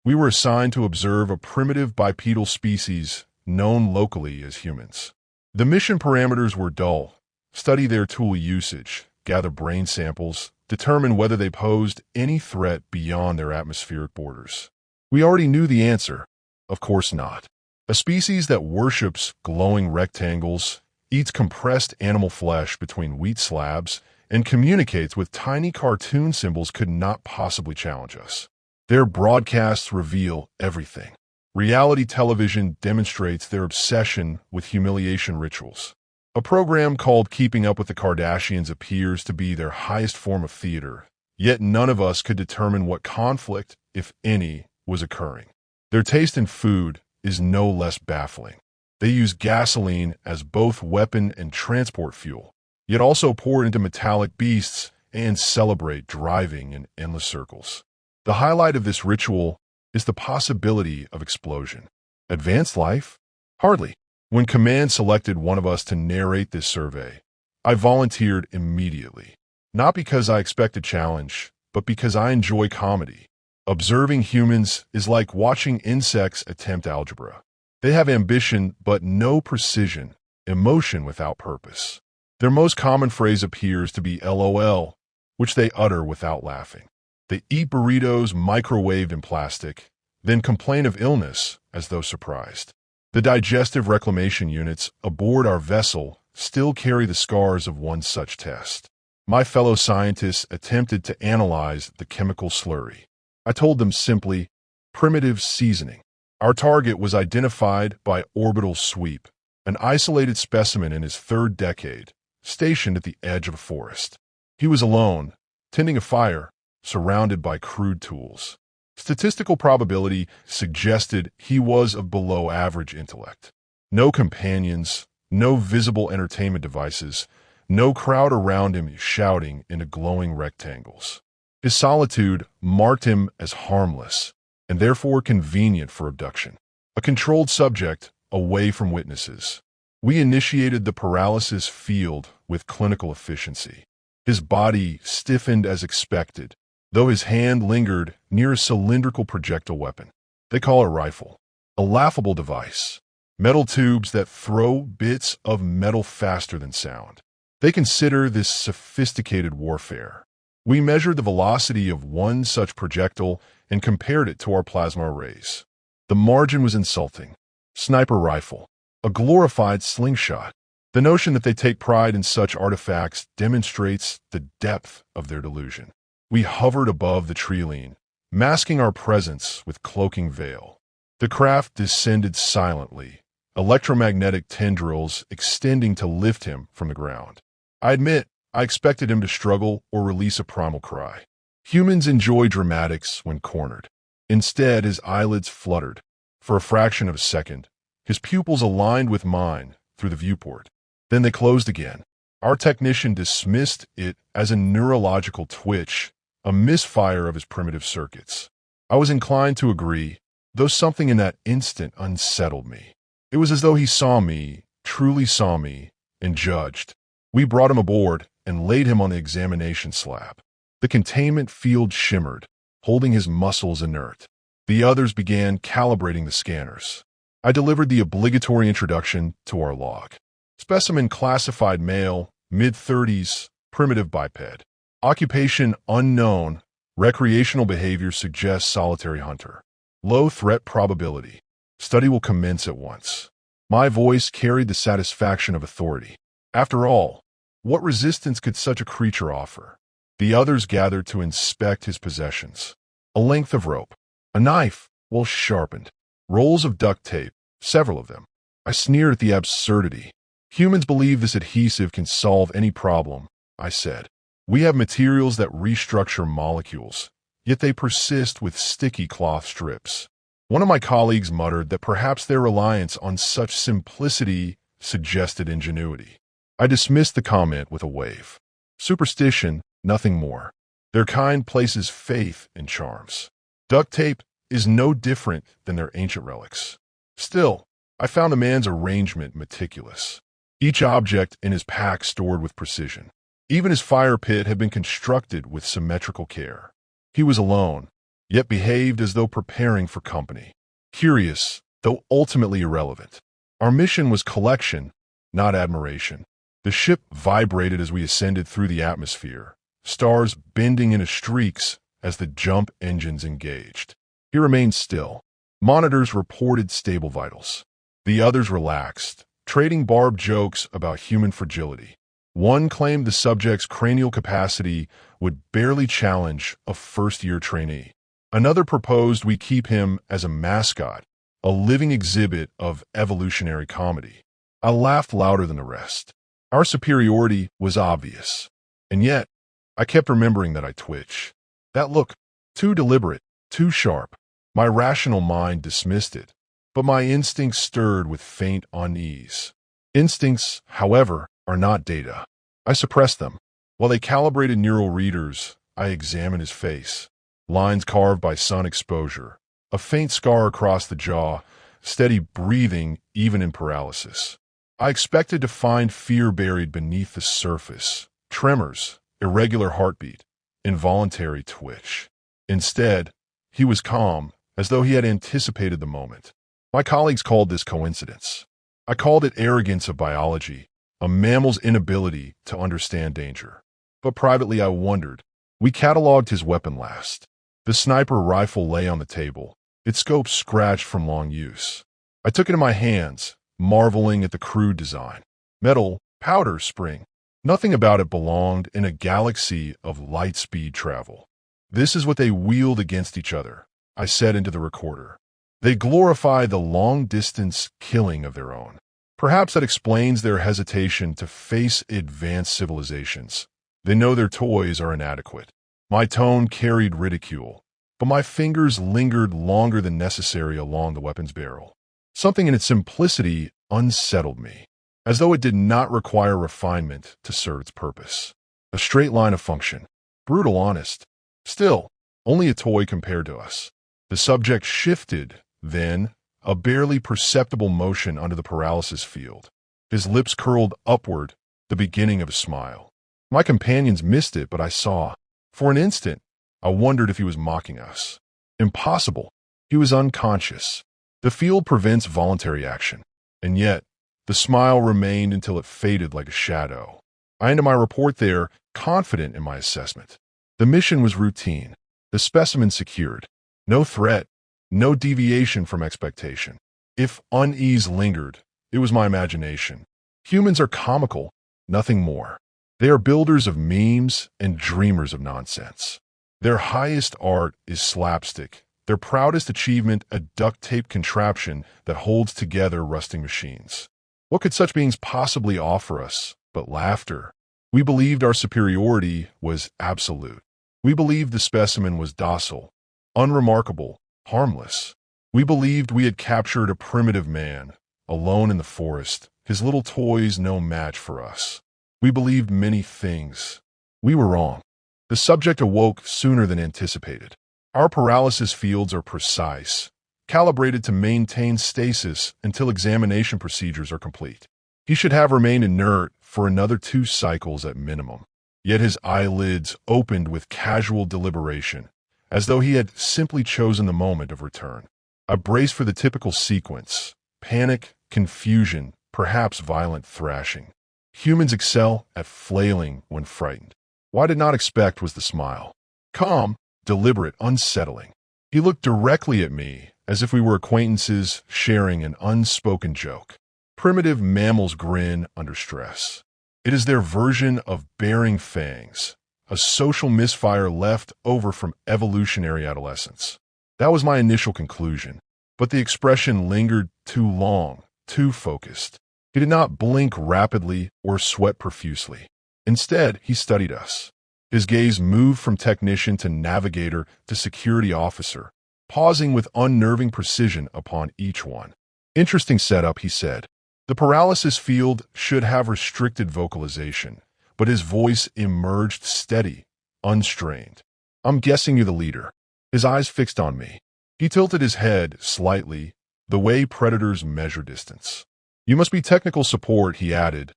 We were assigned to observe a primitive bipedal species known locally as humans. The mission parameters were dull: study their tool usage, gather brain samples, determine whether they posed any threat beyond their atmospheric borders. We already knew the answer. Of course not. A species that worships glowing rectangles, eats compressed animal flesh between wheat slabs, and communicates with tiny cartoon symbols could not possibly challenge us. Their broadcasts reveal everything. Reality television demonstrates their obsession with humiliation rituals. A program called Keeping Up with the Kardashians appears to be their highest form of theater, yet none of us could determine what conflict, if any, was occurring. Their taste in food is no less baffling. They use gasoline as both weapon and transport fuel, yet also pour it into metallic beasts and celebrate driving in endless circles. The highlight of this ritual is the possibility of explosion. Advanced life? Hardly. When Command selected one of us to narrate this survey, I volunteered immediately. Not because I expect a challenge, but because I enjoy comedy. Observing humans is like watching insects attempt algebra. They have ambition but no precision, emotion without purpose. Their most common phrase appears to be LOL, which they utter without laughing. They eat burritos microwaved in plastic, then complain of illness as though surprised. The digestive reclamation units aboard our vessel still carry the scars of one such test. My fellow scientists attempted to analyze the chemical slurry. I told them simply, primitive seasoning. Our target was identified by orbital sweep, an isolated specimen in his third decade, stationed at the edge of a forest. He was alone, tending a fire, surrounded by crude tools. Statistical probability suggested he was of below-average intellect. No companions, no visible entertainment devices, no crowd around him shouting into glowing rectangles. His solitude marked him as harmless, and therefore convenient for abduction. A controlled subject, away from witnesses. We initiated the paralysis field with clinical efficiency. His body stiffened as expected, though his hand lingered near a cylindrical projectile weapon. They call it a rifle. A laughable device. Metal tubes that throw bits of metal faster than sound. They consider this sophisticated warfare. We measured the velocity of one such projectile and compared it to our plasma arrays. The margin was insulting. Sniper rifle. A glorified slingshot. The notion that they take pride in such artifacts demonstrates the depth of their delusion. We hovered above the treeline, masking our presence with cloaking veil. The craft descended silently, electromagnetic tendrils extending to lift him from the ground. I admit, I expected him to struggle or release a primal cry. Humans enjoy dramatics when cornered. Instead, his eyelids fluttered. For a fraction of a second, his pupils aligned with mine through the viewport. Then they closed again. Our technician dismissed it as a neurological twitch, a misfire of his primitive circuits. I was inclined to agree, though something in that instant unsettled me. It was as though he saw me, truly saw me, and judged. We brought him aboard and laid him on the examination slab. The containment field shimmered, holding his muscles inert. The others began calibrating the scanners. I delivered the obligatory introduction to our log. Specimen classified male, mid-30s, primitive biped. Occupation unknown. Recreational behavior suggests solitary hunter. Low threat probability. Study will commence at once. My voice carried the satisfaction of authority. After all, what resistance could such a creature offer? The others gathered to inspect his possessions. A length of rope. A knife, well sharpened. Rolls of duct tape, several of them. I sneered at the absurdity. Humans believe this adhesive can solve any problem, I said. We have materials that restructure molecules, yet they persist with sticky cloth strips. One of my colleagues muttered that perhaps their reliance on such simplicity suggested ingenuity. I dismissed the comment with a wave. Superstition, nothing more. Their kind places faith in charms. Duct tape is no different than their ancient relics. Still, I found the man's arrangement meticulous. Each object in his pack stored with precision. Even his fire pit had been constructed with symmetrical care. He was alone, yet behaved as though preparing for company. Curious, though ultimately irrelevant. Our mission was collection, not admiration. The ship vibrated as we ascended through the atmosphere, stars bending into streaks as the jump engines engaged. He remained still. Monitors reported stable vitals. The others relaxed, trading barbed jokes about human fragility. One claimed the subject's cranial capacity would barely challenge a first-year trainee. Another proposed we keep him as a mascot, a living exhibit of evolutionary comedy. I laughed louder than the rest. Our superiority was obvious. And yet, I kept remembering that I twitch. That look, too deliberate, too sharp. My rational mind dismissed it, but my instincts stirred with faint unease. Instincts, however, are not data. I suppressed them. While they calibrated neural readers, I examined his face. Lines carved by sun exposure, a faint scar across the jaw, steady breathing even in paralysis. I expected to find fear buried beneath the surface, tremors, irregular heartbeat, involuntary twitch. Instead, he was calm, as though he had anticipated the moment. My colleagues called this coincidence. I called it arrogance of biology, a mammal's inability to understand danger. But privately I wondered. We cataloged his weapon last. The sniper rifle lay on the table, its scope scratched from long use. I took it in my hands, marveling at the crude design. Metal, powder, spring. Nothing about it belonged in a galaxy of light-speed travel. This is what they wield against each other, I said into the recorder. They glorify the long-distance killing of their own. Perhaps that explains their hesitation to face advanced civilizations. They know their toys are inadequate. My tone carried ridicule, but my fingers lingered longer than necessary along the weapon's barrel. Something in its simplicity unsettled me, as though it did not require refinement to serve its purpose. A straight line of function. Brutal honest. Still, only a toy compared to us. The subject shifted, then, a barely perceptible motion under the paralysis field. His lips curled upward, the beginning of a smile. My companions missed it, but I saw. For an instant, I wondered if he was mocking us. Impossible. He was unconscious. The field prevents voluntary action. And yet, the smile remained until it faded like a shadow. I ended my report there, confident in my assessment. The mission was routine. The specimen secured. No threat. No deviation from expectation. If unease lingered, it was my imagination. Humans are comical, nothing more. They are builders of memes and dreamers of nonsense. Their highest art is slapstick, their proudest achievement a duct tape contraption that holds together rusting machines. What could such beings possibly offer us but laughter? We believed our superiority was absolute. We believed the specimen was docile, unremarkable, harmless. We believed we had captured a primitive man, alone in the forest, his little toys no match for us. We believed many things. We were wrong. The subject awoke sooner than anticipated. Our paralysis fields are precise, calibrated to maintain stasis until examination procedures are complete. He should have remained inert for another 2 cycles at minimum. Yet his eyelids opened with casual deliberation, as though he had simply chosen the moment of return. I braced for the typical sequence: panic, confusion, perhaps violent thrashing. Humans excel at flailing when frightened. What I did not expect was the smile. Calm, deliberate, unsettling. He looked directly at me, as if we were acquaintances sharing an unspoken joke. Primitive mammals grin under stress. It is their version of baring fangs, a social misfire left over from evolutionary adolescence. That was my initial conclusion, but the expression lingered too long, too focused. He did not blink rapidly or sweat profusely. Instead, he studied us. His gaze moved from technician to navigator to security officer, pausing with unnerving precision upon each one. Interesting setup, he said. The paralysis field should have restricted vocalization, but his voice emerged steady, unstrained. I'm guessing you're the leader. His eyes fixed on me. He tilted his head slightly, the way predators measure distance. You must be technical support, he added,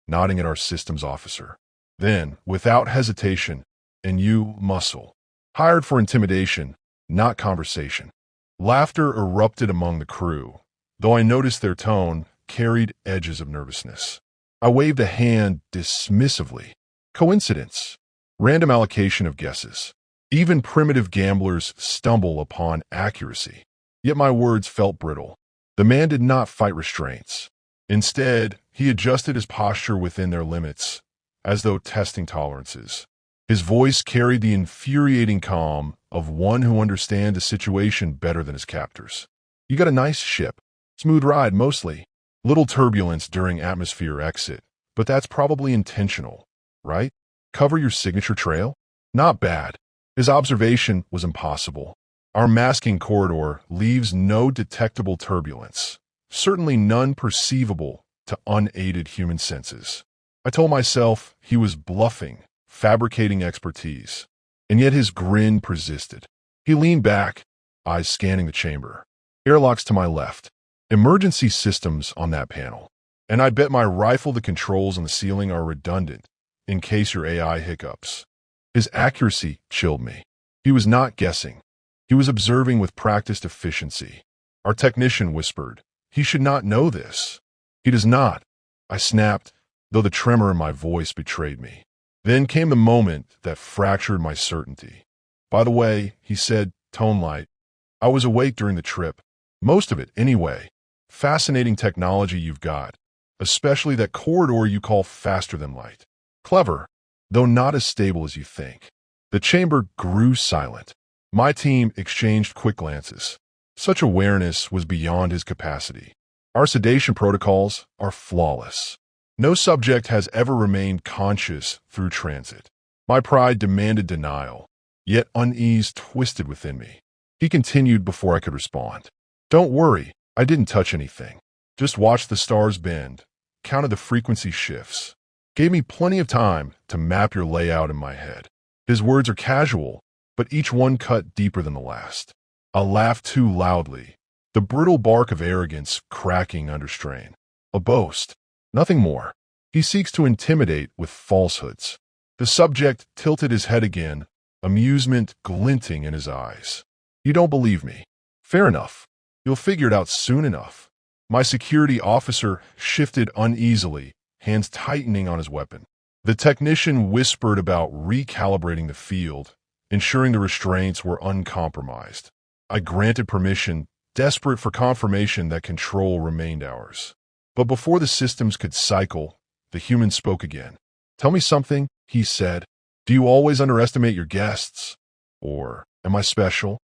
nodding at our systems officer. Then, without hesitation, and you, muscle. Hired for intimidation, not conversation. Laughter erupted among the crew, though I noticed their tone carried edges of nervousness. I waved a hand dismissively. Coincidence. Random allocation of guesses. Even primitive gamblers stumble upon accuracy. Yet my words felt brittle. The man did not fight restraints. Instead, he adjusted his posture within their limits, as though testing tolerances. His voice carried the infuriating calm of one who understands a situation better than his captors. You got a nice ship. Smooth ride, mostly. Little turbulence during atmosphere exit, but that's probably intentional, right? Cover your signature trail? Not bad. His observation was impossible. Our masking corridor leaves no detectable turbulence, certainly none perceivable to unaided human senses. I told myself he was bluffing, fabricating expertise, and yet his grin persisted. He leaned back, eyes scanning the chamber. Airlocks to my left. Emergency systems on that panel. And I bet my rifle the controls on the ceiling are redundant, in case your AI hiccups. His accuracy chilled me. He was not guessing. He was observing with practiced efficiency. Our technician whispered, "He should not know this." "He does not," I snapped, though the tremor in my voice betrayed me. Then came the moment that fractured my certainty. "By the way," he said, tone light, "I was awake during the trip. Most of it, anyway. Fascinating technology you've got, especially that corridor you call faster than light. Clever, though not as stable as you think." The chamber grew silent. My team exchanged quick glances. Such awareness was beyond his capacity. Our sedation protocols are flawless. No subject has ever remained conscious through transit. My pride demanded denial, yet unease twisted within me. He continued before I could respond. "Don't worry, I didn't touch anything. Just watched the stars bend, counted the frequency shifts. Gave me plenty of time to map your layout in my head." His words are casual, but each one cut deeper than the last. I laughed too loudly, the brittle bark of arrogance cracking under strain. A boast, nothing more. He seeks to intimidate with falsehoods. The subject tilted his head again, amusement glinting in his eyes. "You don't believe me. Fair enough. You'll figure it out soon enough." My security officer shifted uneasily, hands tightening on his weapon. The technician whispered about recalibrating the field, ensuring the restraints were uncompromised. I granted permission, desperate for confirmation that control remained ours. But before the systems could cycle, the human spoke again. "Tell me something," he said. "Do you always underestimate your guests? Or am I special?"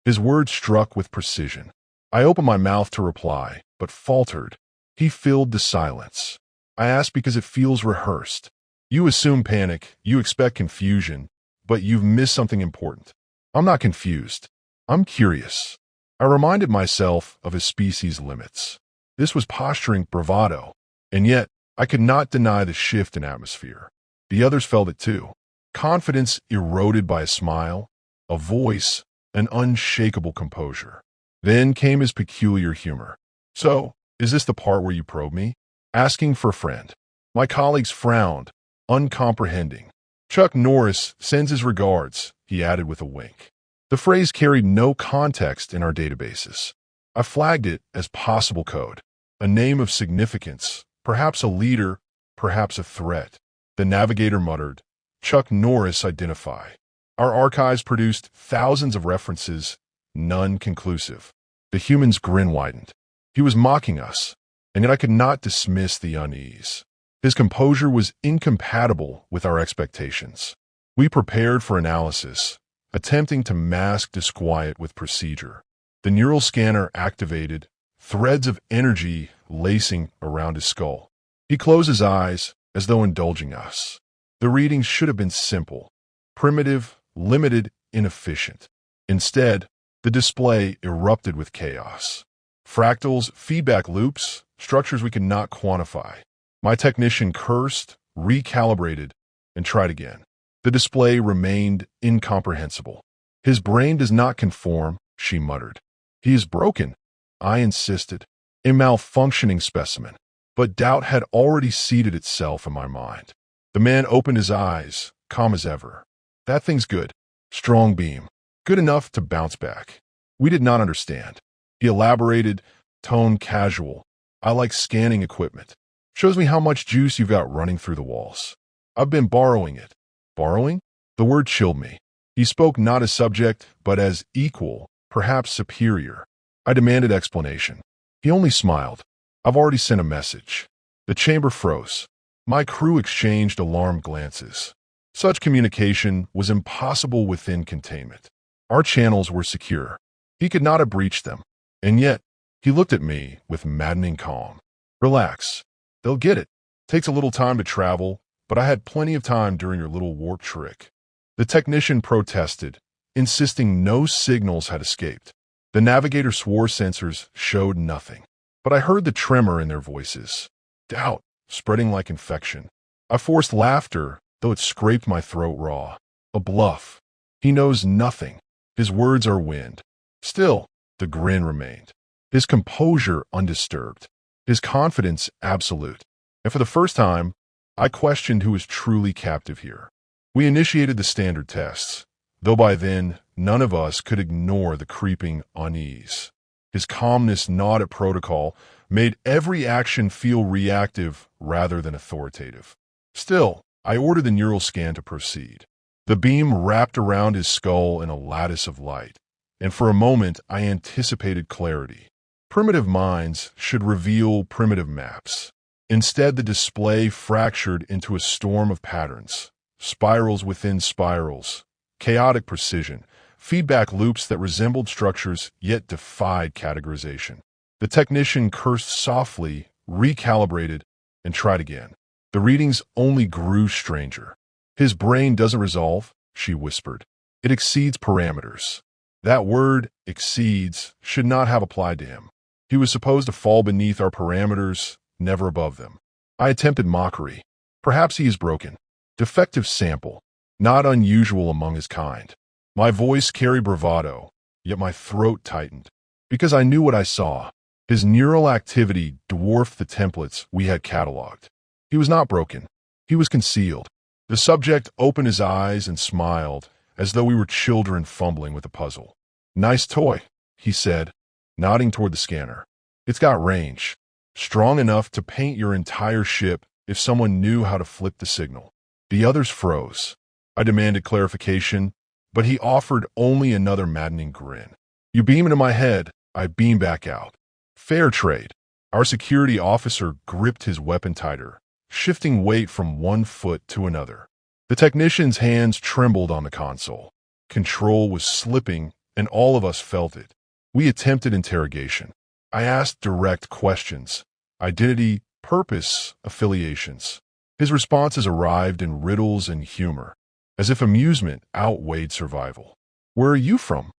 His words struck with precision. I opened my mouth to reply, but faltered. He filled the silence. I asked because it feels rehearsed. "You assume panic, you expect confusion, but you've missed something important." "I'm not confused. I'm curious." I reminded myself of his species' limits. This was posturing bravado, and yet I could not deny the shift in atmosphere. The others felt it too. Confidence eroded by a smile, a voice, an unshakable composure. Then came his peculiar humor. "So, is this the part where you probe me? Asking for a friend." My colleagues frowned, uncomprehending. "Chuck Norris sends his regards," he added with a wink. The phrase carried no context in our databases. I flagged it as possible code, a name of significance, perhaps a leader, perhaps a threat. The navigator muttered, "Chuck Norris identify." Our archives produced thousands of references, none conclusive. The human's grin widened. He was mocking us, and yet I could not dismiss the unease. His composure was incompatible with our expectations. We prepared for analysis, attempting to mask disquiet with procedure. The neural scanner activated, threads of energy lacing around his skull. He closed his eyes, as though indulging us. The readings should have been simple, primitive, limited, inefficient. Instead, the display erupted with chaos. Fractals, feedback loops, structures we could not quantify. My technician cursed, recalibrated, and tried again. The display remained incomprehensible. "His brain does not conform," she muttered. "He is broken," I insisted. "A malfunctioning specimen." But doubt had already seated itself in my mind. The man opened his eyes, calm as ever. "That thing's good. Strong beam. good enough to bounce back. We did not understand. He elaborated, tone casual. I like scanning equipment. Shows me how much juice you've got running through the walls. I've been borrowing it. Borrowing? The word chilled me. He spoke not as subject, but as equal, perhaps superior. I demanded explanation. He only smiled. I've already sent a message. The chamber froze. My crew exchanged alarmed glances. Such communication was impossible within containment. Our channels were secure. He could not have breached them. And yet, he looked at me with maddening calm. Relax. They'll get it. Takes a little time to travel, but I had plenty of time during your little warp trick. The technician protested, insisting no signals had escaped. The navigator swore sensors showed nothing. But I heard the tremor in their voices. Doubt, spreading like infection. I forced laughter, though it scraped my throat raw. A bluff. He knows nothing. His words are wind. Still, the grin remained. His composure undisturbed. His confidence absolute. And for the first time, I questioned who was truly captive here. We initiated the standard tests, though by then, none of us could ignore the creeping unease. His calmness gnawed at protocol, made every action feel reactive rather than authoritative. Still, I ordered the neural scan to proceed. The beam wrapped around his skull in a lattice of light, and for a moment I anticipated clarity. Primitive minds should reveal primitive maps. Instead, the display fractured into a storm of patterns, spirals within spirals, chaotic precision, feedback loops that resembled structures yet defied categorization. The technician cursed softly, recalibrated, and tried again. The readings only grew stranger. His brain doesn't resolve, she whispered. It exceeds parameters. That word, exceeds, should not have applied to him. He was supposed to fall beneath our parameters, never above them. I attempted mockery. Perhaps he is broken. Defective sample, not unusual among his kind. My voice carried bravado, yet my throat tightened. Because I knew what I saw. His neural activity dwarfed the templates we had cataloged. He was not broken. He was concealed. The subject opened his eyes and smiled, as though we were children fumbling with a puzzle. Nice toy, he said, nodding toward the scanner. It's got range. Strong enough to paint your entire ship if someone knew how to flip the signal. The others froze. I demanded clarification, but he offered only another maddening grin. You beam into my head, I beam back out. Fair trade. Our security officer gripped his weapon tighter, shifting weight from one foot to another. The technician's hands trembled on the console. Control was slipping, and all of us felt it. We attempted interrogation. I asked direct questions. Identity, purpose, affiliations. His responses arrived in riddles and humor, as if amusement outweighed survival. Where are you from?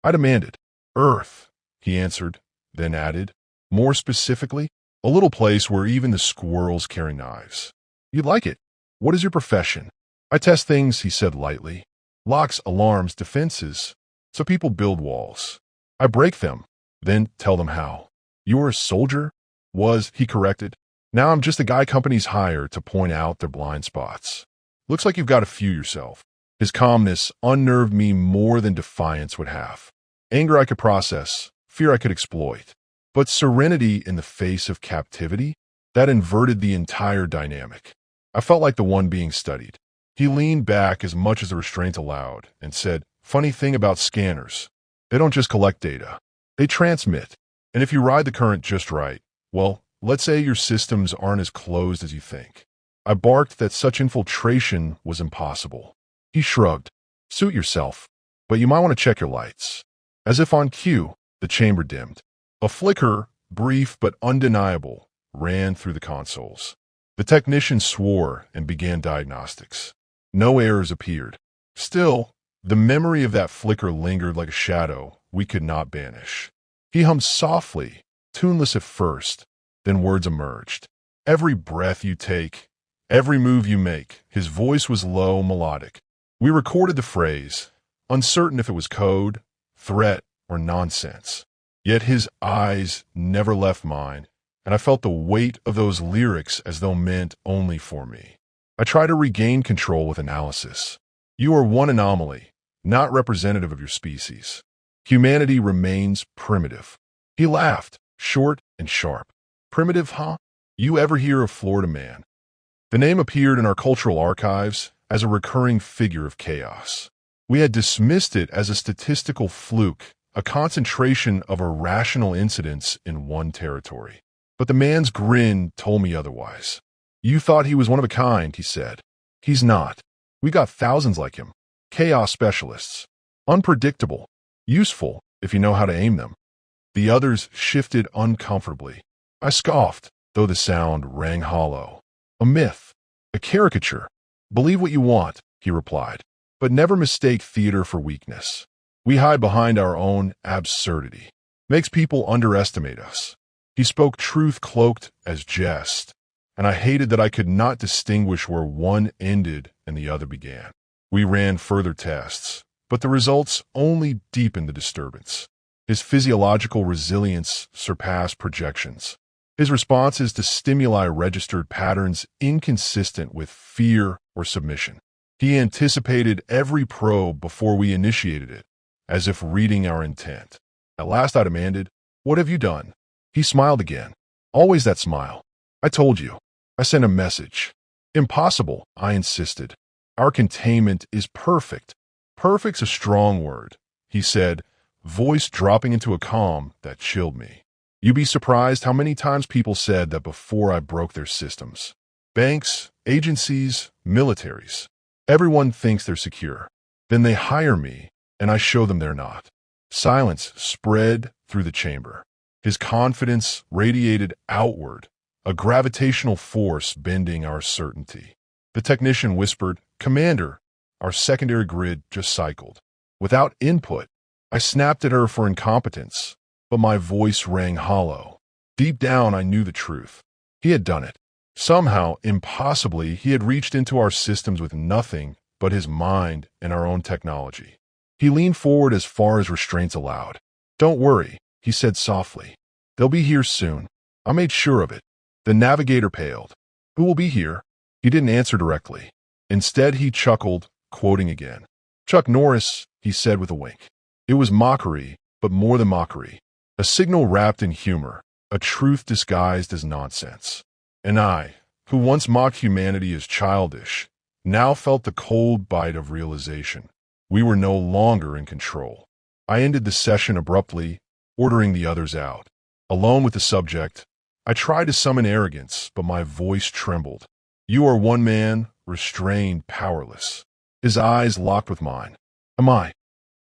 I demanded. Earth, he answered, then added, more specifically, a little place where even the squirrels carry knives. You'd like it. What is your profession? I test things, he said lightly. Locks, alarms, defenses. So people build walls. I break them, then tell them how. You're a soldier? He corrected. Now I'm just a guy companies hire to point out their blind spots. Looks like you've got a few yourself. His calmness unnerved me more than defiance would have. Anger I could process, fear I could exploit. But serenity in the face of captivity? That inverted the entire dynamic. I felt like the one being studied. He leaned back as much as the restraint allowed and said, funny thing about scanners. They don't just collect data. They transmit. And if you ride the current just right, well, let's say your systems aren't as closed as you think. I barked that such infiltration was impossible. He shrugged. Suit yourself, but you might want to check your lights. As if on cue, the chamber dimmed. A flicker, brief but undeniable, ran through the consoles. The technician swore and began diagnostics. No errors appeared. Still, the memory of that flicker lingered like a shadow we could not banish. He hummed softly, tuneless at first, then words emerged. Every breath you take, every move you make. His voice was low, melodic. We recorded the phrase, uncertain if it was code, threat, or nonsense. Yet his eyes never left mine, and I felt the weight of those lyrics as though meant only for me. I tried to regain control with analysis. You are one anomaly, not representative of your species. Humanity remains primitive." He laughed, short and sharp. "Primitive, huh? You ever hear of Florida Man?" The name appeared in our cultural archives as a recurring figure of chaos. We had dismissed it as a statistical fluke, a concentration of irrational incidents in one territory. But the man's grin told me otherwise. "You thought he was one of a kind," he said. "He's not. We got thousands like him. Chaos specialists. Unpredictable. Useful if you know how to aim them." The others shifted uncomfortably. I scoffed, though the sound rang hollow. "A myth. A caricature. Believe what you want," he replied. "But never mistake theater for weakness. We hide behind our own absurdity. Makes people underestimate us." He spoke truth cloaked as jest, and I hated that I could not distinguish where one ended and the other began. We ran further tests, but the results only deepened the disturbance. His physiological resilience surpassed projections. His responses to stimuli registered patterns inconsistent with fear or submission. He anticipated every probe before we initiated it, as if reading our intent. At last I demanded, "What have you done?" He smiled again. Always that smile. "I told you. I sent a message." "Impossible," I insisted. "Our containment is perfect." "Perfect's a strong word," he said, voice dropping into a calm that chilled me. "You'd be surprised how many times people said that before I broke their systems. Banks, agencies, militaries. Everyone thinks they're secure. Then they hire me, and I show them they're not." Silence spread through the chamber. His confidence radiated outward, a gravitational force bending our certainty. The technician whispered, "Commander, our secondary grid just cycled." Without input, I snapped at her for incompetence, but my voice rang hollow. Deep down, I knew the truth. He had done it. Somehow, impossibly, he had reached into our systems with nothing but his mind and our own technology. He leaned forward as far as restraints allowed. "Don't worry," he said softly. "They'll be here soon. I made sure of it." The navigator paled. "Who will be here?" He didn't answer directly. Instead, he chuckled, quoting again. "Chuck Norris," he said with a wink. It was mockery, but more than mockery. A signal wrapped in humor, a truth disguised as nonsense. And I, who once mocked humanity as childish, now felt the cold bite of realization. We were no longer in control. I ended the session abruptly, ordering the others out. Alone with the subject, I tried to summon arrogance, but my voice trembled. "You are one man, restrained, powerless." His eyes locked with mine. "Am I?"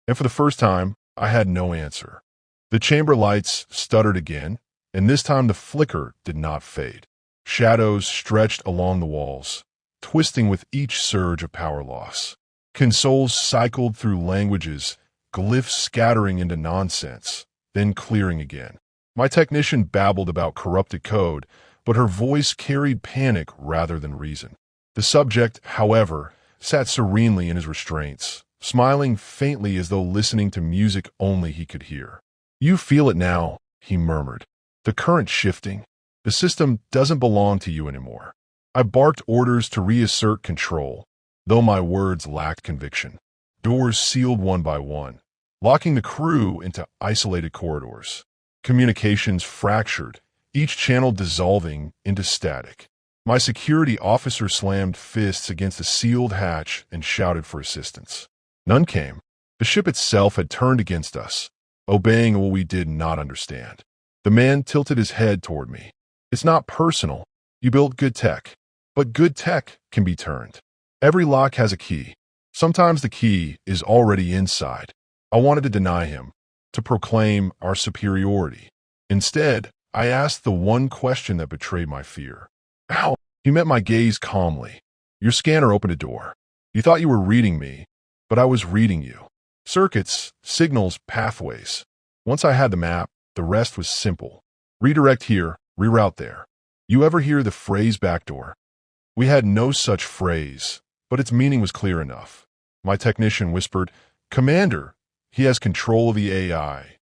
And for the first time, I had no answer. The chamber lights stuttered again, and this time the flicker did not fade. Shadows stretched along the walls, twisting with each surge of power loss. Consoles cycled through languages, glyphs scattering into nonsense, then clearing again. My technician babbled about corrupted code, but her voice carried panic rather than reason. The subject, however, sat serenely in his restraints, smiling faintly as though listening to music only he could hear. "You feel it now," he murmured. "The current shifting. The system doesn't belong to you anymore." I barked orders to reassert control, though my words lacked conviction. Doors sealed one by one, locking the crew into isolated corridors. Communications fractured, each channel dissolving into static. My security officer slammed fists against the sealed hatch and shouted for assistance. None came. The ship itself had turned against us, obeying what we did not understand. The man tilted his head toward me. "It's not personal. You built good tech. But good tech can be turned. Every lock has a key. Sometimes the key is already inside." I wanted to deny him, to proclaim our superiority. Instead, I asked the one question that betrayed my fear. "How?" He met my gaze calmly. "Your scanner opened a door. You thought you were reading me, but I was reading you. Circuits, signals, pathways. Once I had the map, the rest was simple. Redirect here, reroute there. You ever hear the phrase backdoor?" We had no such phrase, but its meaning was clear enough. My technician whispered, "Commander, he has control of the AI."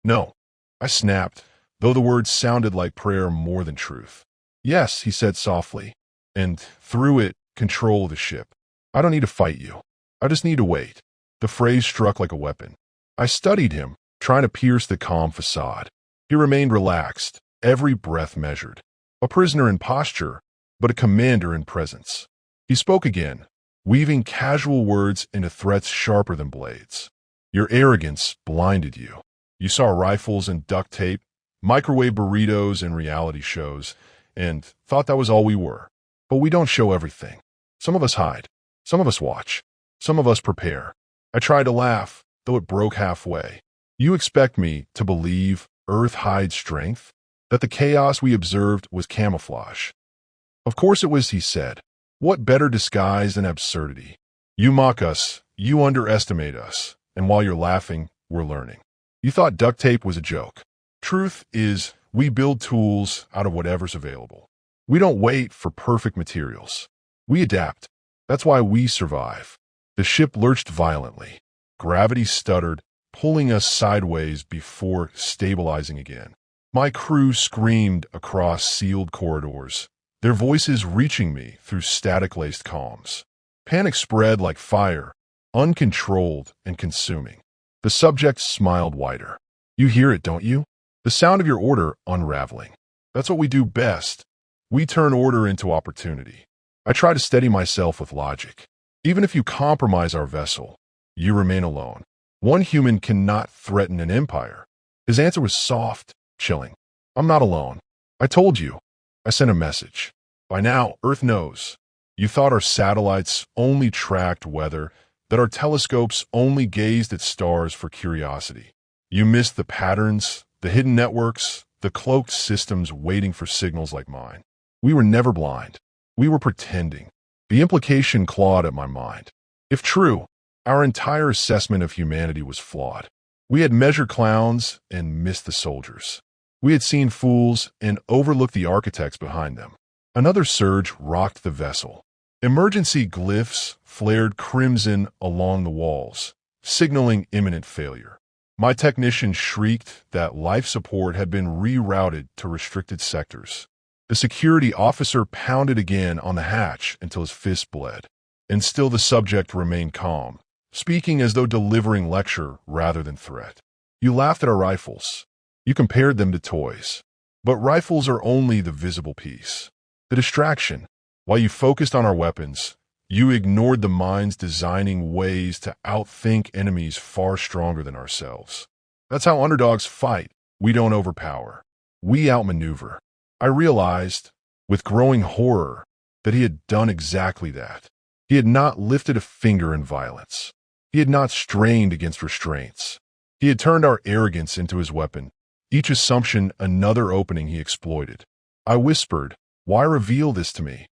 "No," I snapped, though the words sounded like prayer more than truth. "Yes," he said softly, "and through it, control of the ship. I don't need to fight you. I just need to wait." The phrase struck like a weapon. I studied him, trying to pierce the calm facade. He remained relaxed, every breath measured. A prisoner in posture, but a commander in presence. He spoke again, weaving casual words into threats sharper than blades. Your arrogance blinded you. You saw rifles and duct tape, microwave burritos and reality shows, and thought that was all we were. But we don't show everything. Some of us hide. Some of us watch. Some of us prepare. I tried to laugh, though it broke halfway. You expect me to believe Earth hides strength? That the chaos we observed was camouflage? Of course it was, he said. What better disguise than absurdity? You mock us, you underestimate us, and while you're laughing, we're learning. You thought duct tape was a joke. Truth is, we build tools out of whatever's available. We don't wait for perfect materials. We adapt. That's why we survive. The ship lurched violently. Gravity stuttered, pulling us sideways before stabilizing again. My crew screamed across sealed corridors, their voices reaching me through static-laced calms. Panic spread like fire, uncontrolled and consuming. The subject smiled wider. You hear it, don't you? The sound of your order unraveling. That's what we do best. We turn order into opportunity. I try to steady myself with logic. Even if you compromise our vessel, you remain alone. One human cannot threaten an empire. His answer was soft, chilling. I'm not alone. I told you. I sent a message. By now, Earth knows. You thought our satellites only tracked weather, that our telescopes only gazed at stars for curiosity. You missed the patterns, the hidden networks, the cloaked systems waiting for signals like mine. We were never blind. We were pretending. The implication clawed at my mind. If true, our entire assessment of humanity was flawed. We had measured clowns and missed the soldiers. We had seen fools and overlooked the architects behind them. Another surge rocked the vessel. Emergency glyphs flared crimson along the walls, signaling imminent failure. My technician shrieked that life support had been rerouted to restricted sectors. The security officer pounded again on the hatch until his fist bled. And still the subject remained calm, speaking as though delivering lecture rather than threat. You laughed at our rifles. You compared them to toys. But rifles are only the visible piece. The distraction. While you focused on our weapons, you ignored the minds designing ways to outthink enemies far stronger than ourselves. That's how underdogs fight. We don't overpower. We outmaneuver. I realized, with growing horror, that he had done exactly that. He had not lifted a finger in violence. He had not strained against restraints. He had turned our arrogance into his weapon, each assumption another opening he exploited. I whispered, "Why reveal this to me?"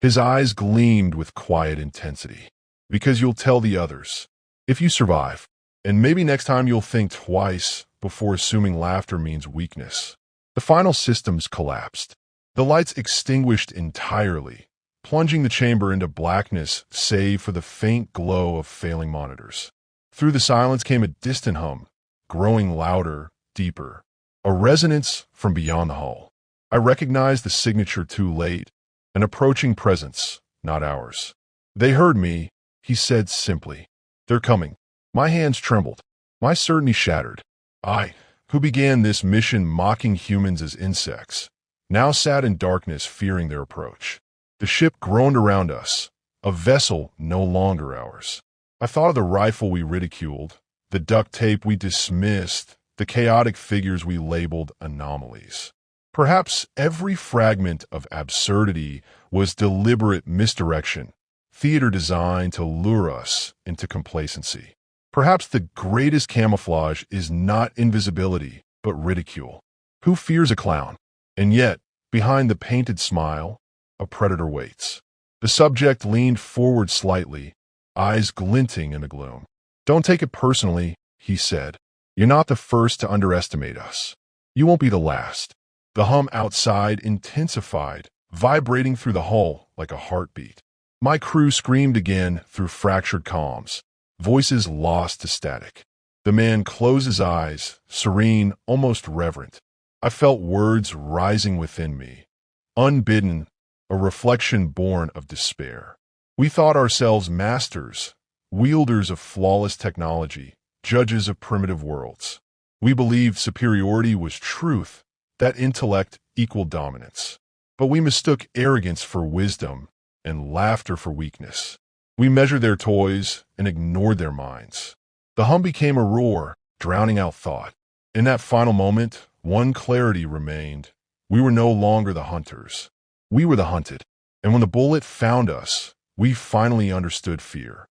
His eyes gleamed with quiet intensity. "Because you'll tell the others. If you survive. And maybe next time you'll think twice before assuming laughter means weakness." The final systems collapsed. The lights extinguished entirely, plunging the chamber into blackness save for the faint glow of failing monitors. Through the silence came a distant hum, growing louder, deeper, a resonance from beyond the hull. I recognized the signature too late, an approaching presence, not ours. "They heard me," he said simply. "They're coming." My hands trembled. My certainty shattered. I, who began this mission mocking humans as insects, now sat in darkness fearing their approach. The ship groaned around us, a vessel no longer ours. I thought of the rifle we ridiculed, the duct tape we dismissed, the chaotic figures we labeled anomalies. Perhaps every fragment of absurdity was deliberate misdirection, theater designed to lure us into complacency. Perhaps the greatest camouflage is not invisibility, but ridicule. Who fears a clown? And yet, behind the painted smile, a predator waits. The subject leaned forward slightly, eyes glinting in the gloom. "Don't take it personally," he said. "You're not the first to underestimate us. You won't be the last." The hum outside intensified, vibrating through the hull like a heartbeat. My crew screamed again through fractured comms, voices lost to static. The man closed his eyes, serene, almost reverent. I felt words rising within me, unbidden, a reflection born of despair. We thought ourselves masters, wielders of flawless technology, judges of primitive worlds. We believed superiority was truth, that intellect equaled dominance. But we mistook arrogance for wisdom and laughter for weakness. We measured their toys and ignored their minds. The hum became a roar, drowning out thought. In that final moment, one clarity remained. We were no longer the hunters. We were the hunted. And when the bullet found us, we finally understood fear.